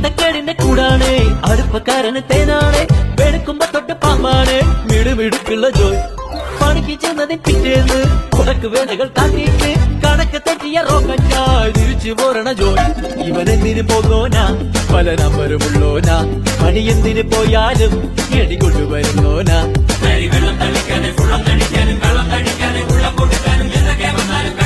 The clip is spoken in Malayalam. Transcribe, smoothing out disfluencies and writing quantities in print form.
ചിട്ടക്കേടിന്റെ കൂടാണ് അടുപ്പക്കാരന് തേനാണ് വെളുക്കുമ്പോ തൊട്ട് പാമ്പാണ് മിടുമിടുക്കുള്ള ജോയ് പണിക്ക് ചെന്നതിൽ പിറ്റേന്ന് ഉടക്ക് വേലകൾ കാട്ടിയിട്ട് കണക്ക് തെറ്റിയ റോക്കറ്റായി തിരിച്ചു പോരണ ജോയ് ഇവനെന്തിന് പോന്നോനാ പല നമ്പരുമുള്ളോനാ പണി എന്തിന് പോയാലും എടി കൊണ്ടുവരുന്നോനാ വെള്ളം തളിക്കാനും വെള്ളം തടിക്കാനും വെള്ളം തടിക്കാനും വെള്ളം കൊടുക്കാനും എന്തൊക്കെ വന്നാലും